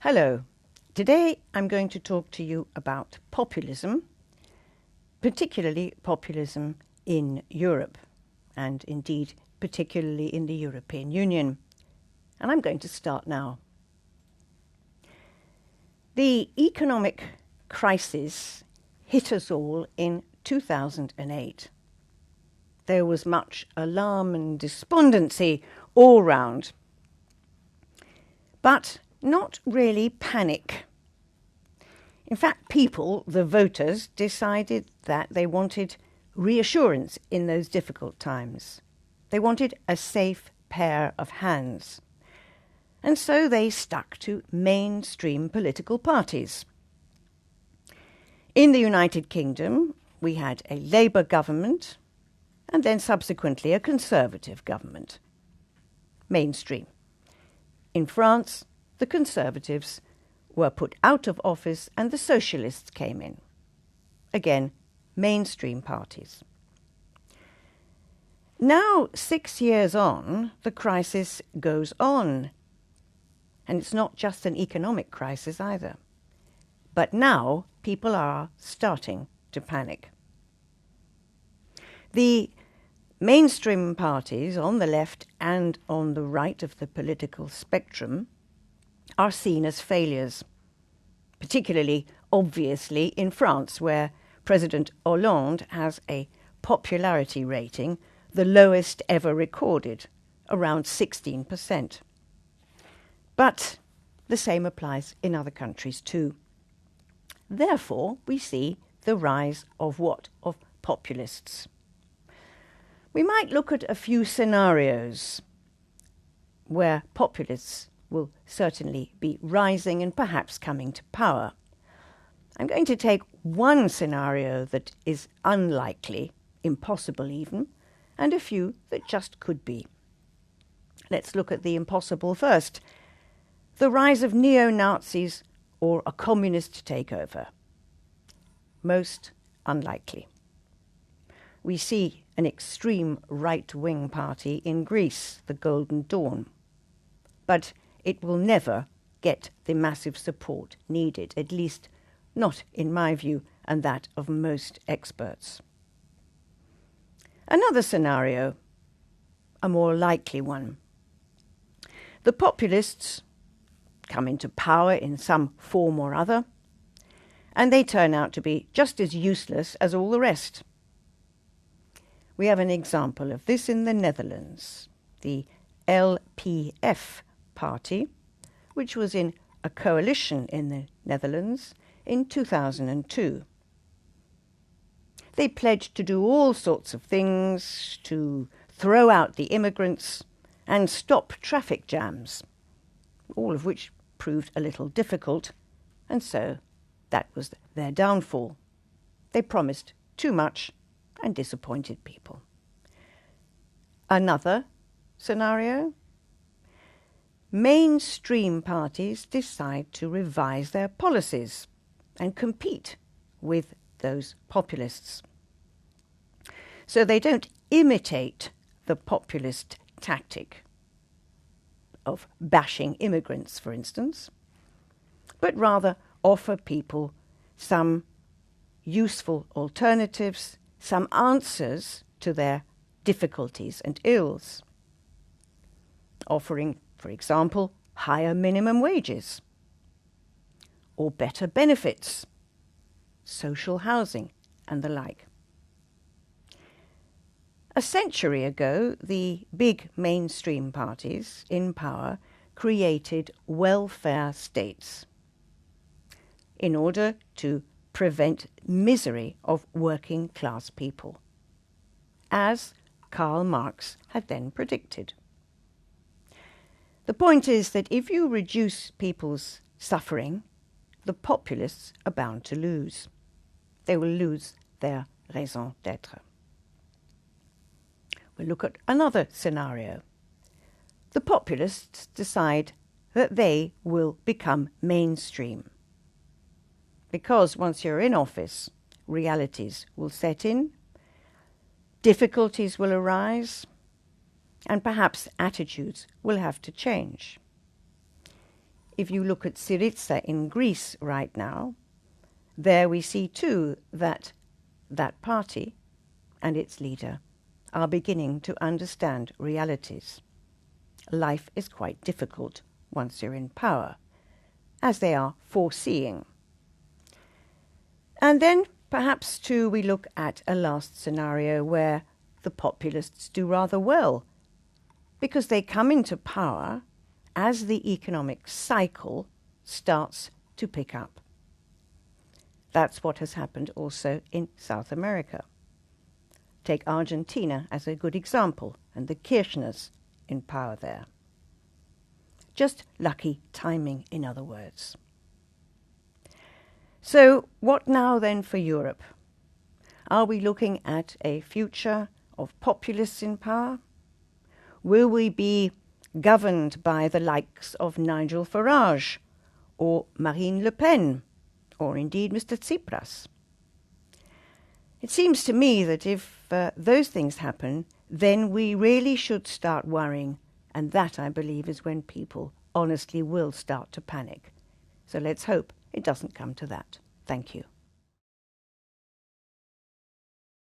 Hello. Today I'm going to talk to you about populism, particularly populism in Europe, and indeed particularly in the European Union. And I'm going to start now. The economic crisis hit us all in 2008. There was much alarm and despondency all round, but not really panic. In fact, people, the voters, decided that they wanted reassurance in those difficult times. They wanted a safe pair of hands. And so they stuck to mainstream political parties. In the United Kingdom, we had a Labour government and then subsequently a Conservative government. Mainstream. In France, the Conservatives were put out of office and the Socialists came in. Again, mainstream parties. Now, 6 years on, the crisis goes on. And it's not just an economic crisis either. But now people are starting to panic. The mainstream parties on the left and on the right of the political spectrum are seen as failures, particularly obviously in France, where President Hollande has a popularity rating, the lowest ever recorded, around 16%. But the same applies in other countries too. Therefore, we see the rise of what? Of populists. We might look at a few scenarios where populists will certainly be rising and perhaps coming to power. I'm going to take one scenario that is unlikely, impossible even, and a few that just could be. Let's look at the impossible first. The rise of neo-Nazis or a communist takeover. Most unlikely. We see an extreme right-wing party in Greece, the Golden Dawn. But it will never get the massive support needed, at least not in my view and that of most experts. Another scenario, a more likely one. The populists come into power in some form or other, and they turn out to be just as useless as all the rest. We have an example of this in the Netherlands, the LPF party, which was in a coalition in the Netherlands in 2002. They pledged to do all sorts of things, to throw out the immigrants and stop traffic jams, all of which proved a little difficult, and so that was their downfall. They promised too much and disappointed people. Another scenario, mainstream parties decide to revise their policies and compete with those populists. So they don't imitate the populist tactic of bashing immigrants, for instance, but rather offer people some useful alternatives, some answers to their difficulties and ills, offering, for example, higher minimum wages or better benefits, social housing and the like. A century ago, the big mainstream parties in power created welfare states in order to prevent misery of working class people, as Karl Marx had then predicted. The point is that if you reduce people's suffering, the populists are bound to lose. They will lose their raison d'être. We'll look at another scenario. The populists decide that they will become mainstream. Because once you're in office, realities will set in, difficulties will arise, and perhaps attitudes will have to change. if you look at Syriza in Greece right now, there we see too that that party and its leader are beginning to understand realities. Life is quite difficult once you're in power, as they are foreseeing. And then perhaps too we look at a last scenario where the populists do rather well, because they come into power as the economic cycle starts to pick up. That's what has happened also in South America. Take Argentina as a good example, and the Kirchners in power there. Just lucky timing, in other words. So what now then for Europe? Are we looking at a future of populists in power? Will we be governed by the likes of Nigel Farage or Marine Le Pen, or indeed Mr. Tsipras? It seems to me that if those things happen, then we really should start worrying, and that, I believe, is when people honestly will start to panic. So let's hope it doesn't come to that. Thank you.